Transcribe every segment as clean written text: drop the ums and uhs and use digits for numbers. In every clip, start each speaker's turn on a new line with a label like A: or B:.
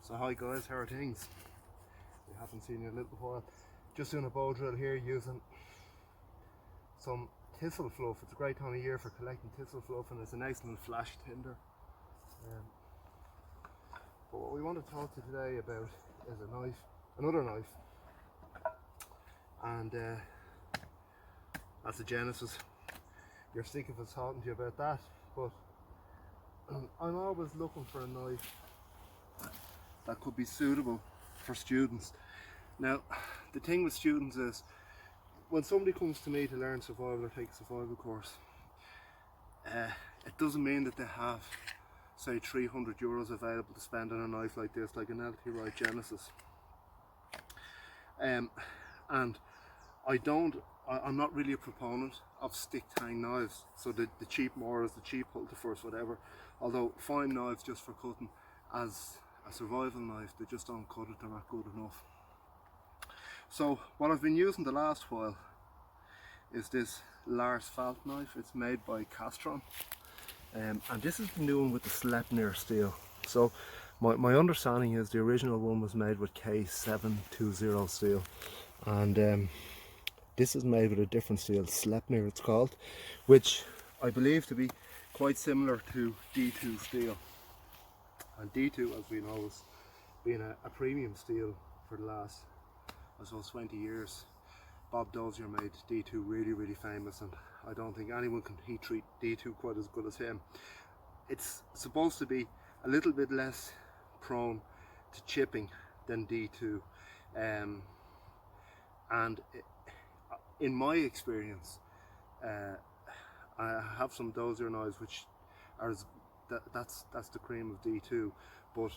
A: So hi guys, how are things? We haven't seen you in a little while. Just doing a bow drill here using some thistle fluff. It's a great time of year for collecting thistle fluff and it's a nice little flash tinder. But what we want to talk to you today about is a knife, another knife, and that's a Genesis. You're sick of us talking to you about that, but I'm always looking for a knife that could be suitable for students. Now, the thing with students is, when somebody comes to me to learn survival or take a survival course, it doesn't mean that they have, say, €300 available to spend on a knife like this, like an LT Wright Genesis. And I'm not really a proponent of stick tang knives, so the cheap Moras, the cheap Hultafors, whatever, although fine knives just for cutting, as a survival knife, they just don't cut it, they're not good enough. So what I've been using the last while is this Lars Falt knife. It's made by Casstrom, and this is the new one with the Sleipnir steel. So my understanding is the original one was made with K720 steel, and this is made with a different steel, Sleipnir it's called, which I believe to be quite similar to D2 steel. And D2, as we know, has been a premium steel for the last, I suppose, 20 years. Bob Dozier made D2 really famous, and I don't think anyone can heat treat D2 quite as good as him. It's supposed to be a little bit less prone to chipping than D2, and in my experience, I have some Dozier knives which are that's the cream of D2, but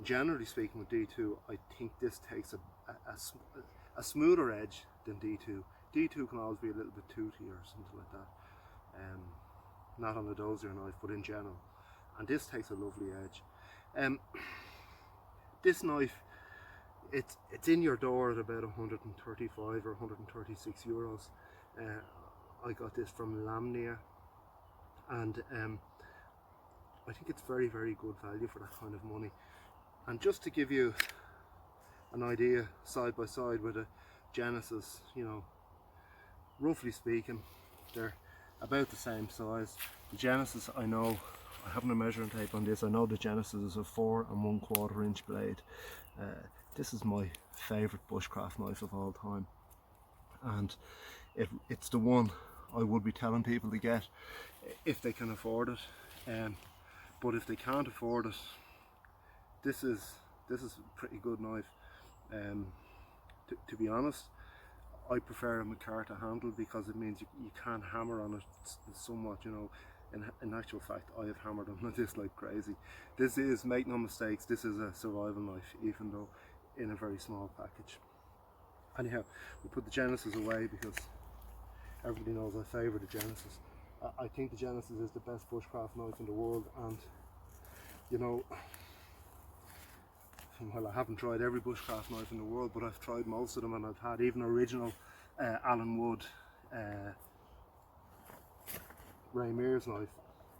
A: generally speaking with D2, I think this takes a smoother edge than D2. D2 can always be a little bit tooty or something like that, not on the Dozier knife but in general, and this takes a lovely edge. This knife, it's in your door at about 135 or 136 euros. I got this from Lamnia, and I think it's very good value for that kind of money. And just to give you an idea, side by side with a Genesis, you know, roughly speaking, they're about the same size. The Genesis, I know, I haven't a measuring tape on this, I know the Genesis is a 4 1/4 inch blade. This is my favourite bushcraft knife of all time, and it's the one I would be telling people to get if they can afford it. But if they can't afford it, this is a pretty good knife. To be honest, I prefer a micarta handle because it means you can't hammer on it somewhat, you know. In actual fact, I have hammered on this like crazy. This is, make no mistakes, this is a survival knife, even though in a very small package. Anyhow, we put the Genesis away because everybody knows I favour the Genesis. I think the Genesis is the best bushcraft knife in the world, and you know, well, I haven't tried every bushcraft knife in the world, but I've tried most of them, and I've had even original Allen Wood Ray Mears knife,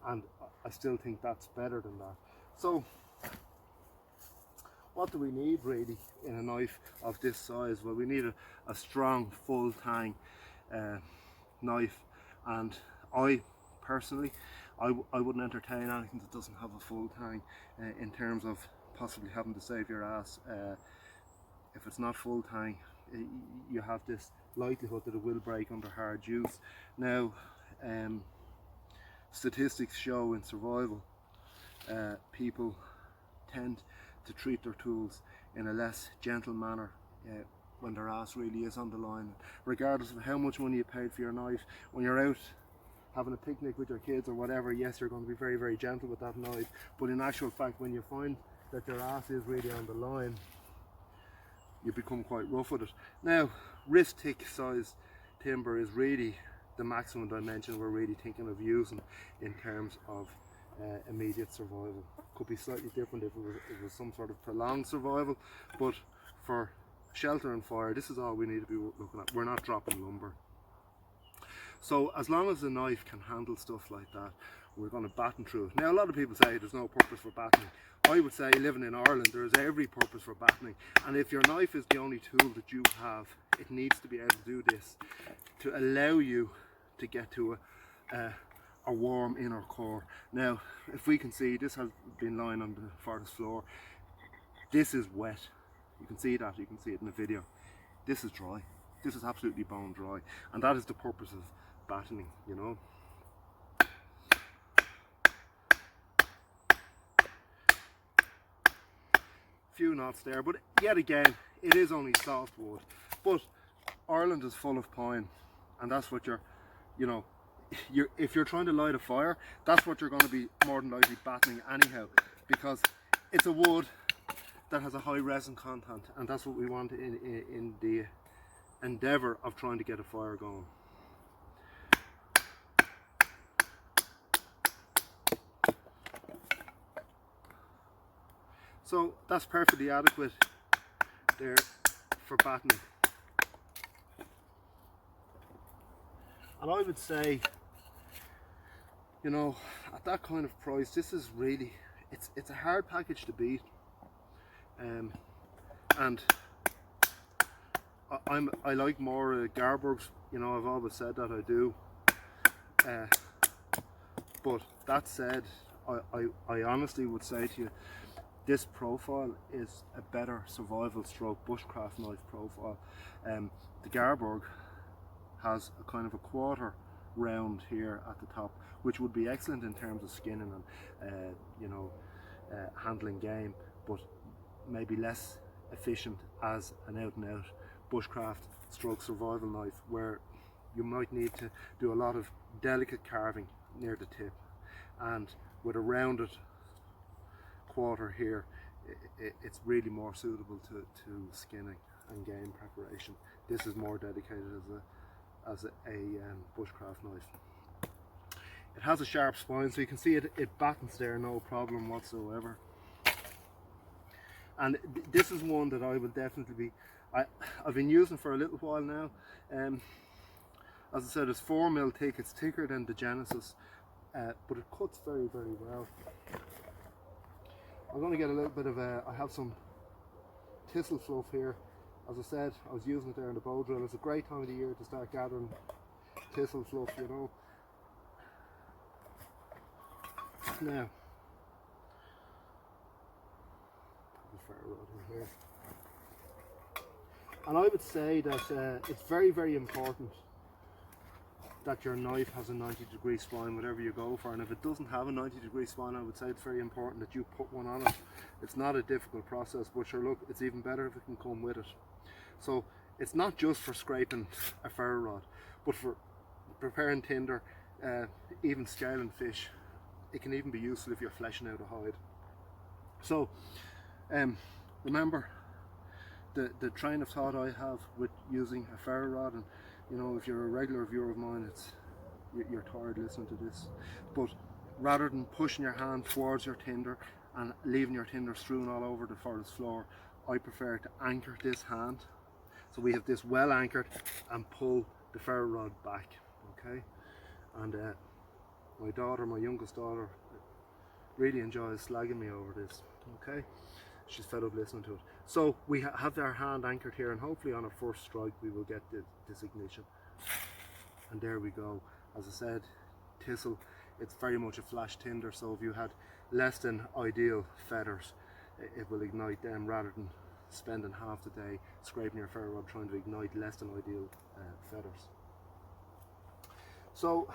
A: and I still think that's better than that. So what do we need really in a knife of this size? Well, we need a strong full tang knife, and I personally, I wouldn't entertain anything that doesn't have a full tang, in terms of possibly having to save your ass. If it's not full tang, you have this likelihood that it will break under hard use. Now, statistics show in survival, people tend to treat their tools in a less gentle manner when their ass really is on the line. Regardless of how much money you paid for your knife, when you're out having a picnic with your kids or whatever, yes, you're going to be very gentle with that knife, but in actual fact, when you find that your ass is really on the line, you become quite rough with it. Now, wrist thick size timber is really the maximum dimension we're really thinking of using in terms of immediate survival. Could be slightly different if it was some sort of prolonged survival, but for shelter and fire, this is all we need to be looking at. We're not dropping lumber. So as long as the knife can handle stuff like that, we're going to batten through it. Now a lot of people say there's no purpose for battening. I would say, living in Ireland, there is every purpose for battening, and if your knife is the only tool that you have, it needs to be able to do this to allow you to get to a warm inner core. Now if we can see, this has been lying on the forest floor. This is wet, you can see that, you can see it in the video. This is dry, this is absolutely bone dry, and that is the purpose of battening, you know. Few knots there, but yet again it is only soft wood. But Ireland is full of pine, and that's what you know, if you're trying to light a fire, that's what you're going to be more than likely battening anyhow, because it's a wood that has a high resin content, and that's what we want in the endeavour of trying to get a fire going. So that's perfectly adequate there for battening. And I would say, you know, at that kind of price, this is really, it's a hard package to beat. And I like more Garburgs, you know, I've always said that I do. But that said, I honestly would say to you, this profile is a better survival stroke bushcraft knife profile. The Garburg has a kind of a quarter round here at the top, which would be excellent in terms of skinning and you know, handling game, but maybe less efficient as an out and out bushcraft stroke survival knife, where you might need to do a lot of delicate carving near the tip, and with a rounded quarter here, it's really more suitable to skinning and game preparation. This is more dedicated as a bushcraft knife. It has a sharp spine, so you can see it battens there no problem whatsoever. And this is one that I will definitely be, I've been using for a little while now. As I said, it's 4mm thick, it's thicker than the Genesis, but it cuts very, very well. I'm going to get a little bit of I have some thistle fluff here. As I said, I was using it there in the bow drill. It's a great time of the year to start gathering thistle fluff, you know. Now, here. And I would say that it's very, very important that your knife has a 90-degree spine, whatever you go for. And if it doesn't have a 90-degree spine, I would say it's very important that you put one on it. It's not a difficult process, but sure, look, it's even better if it can come with it. So it's not just for scraping a ferro rod, but for preparing tinder, even scaling fish. It can even be useful if you're fleshing out a hide. So remember the train of thought I have with using a ferro rod, and you know, if you're a regular viewer of mine, you're tired listening to this. But rather than pushing your hand towards your tinder and leaving your tinder strewn all over the forest floor, I prefer to anchor this hand. So we have this well anchored, and pull the ferro rod back, okay? And my daughter, my youngest daughter, really enjoys slagging me over this, okay? She's fed up listening to it. So we have our hand anchored here, and hopefully on a first strike we will get this ignition. And there we go. As I said, thistle, it's very much a flash tinder, so if you had less than ideal feathers, it will ignite them, rather than spending half the day scraping your ferro rod trying to ignite less than ideal feathers. So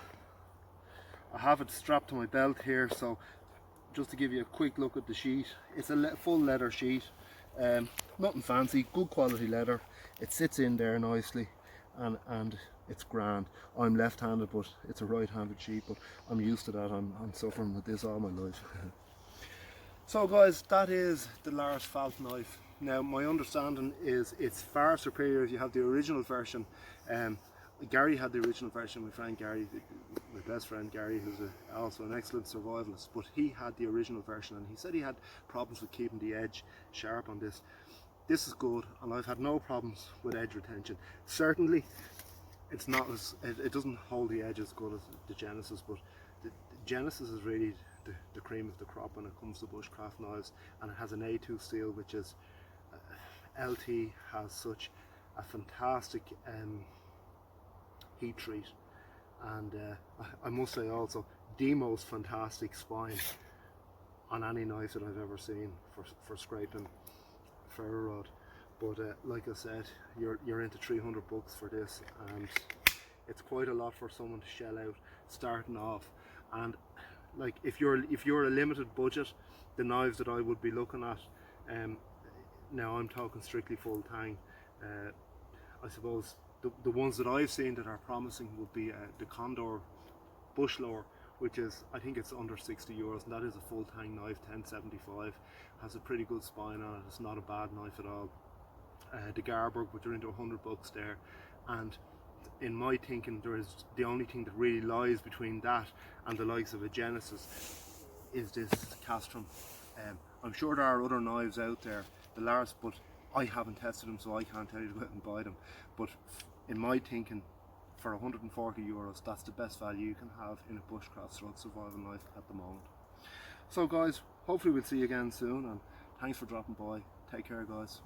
A: I have it strapped to my belt here, so just to give you a quick look at the sheet, it's a full leather sheet, nothing fancy, good quality leather. It sits in there nicely, and it's grand. I'm left-handed, but it's a right-handed sheet, but I'm used to that. I'm suffering with this all my life. So guys, that is the Lars Falt knife. Now my understanding is it's far superior if you have the original version. Gary had the original version, my friend Gary, my best friend Gary, who's also an excellent survivalist, but he had the original version, and he said he had problems with keeping the edge sharp on this. This is good, and I've had no problems with edge retention. Certainly it's not as, it doesn't hold the edge as good as the Genesis, but the Genesis is really the cream of the crop when it comes to bushcraft knives, and it has an A2 steel, which is LT has such a fantastic heat treat, and I must say also the most fantastic spine on any knife that I've ever seen for scraping ferro rod. But like I said, you're into $300 for this, and it's quite a lot for someone to shell out starting off. And like if you're a limited budget, the knives that I would be looking at, now I'm talking strictly full tang, I suppose the ones that I've seen that are promising would be the Condor bush lower, which is, I think it's under €60, and that is a full tang knife, 1075, has a pretty good spine on it. It's not a bad knife at all. The Garberg, which are into $100 there, and in my thinking, there is the only thing that really lies between that and the likes of a Genesis is this Casstrom. I'm sure there are other knives out there, the Lars, but I haven't tested them, so I can't tell you to go out and buy them. But in my thinking, for €140, that's the best value you can have in a bushcraft stroke survival knife at the moment. So guys, hopefully we'll see you again soon, and thanks for dropping by. Take care guys.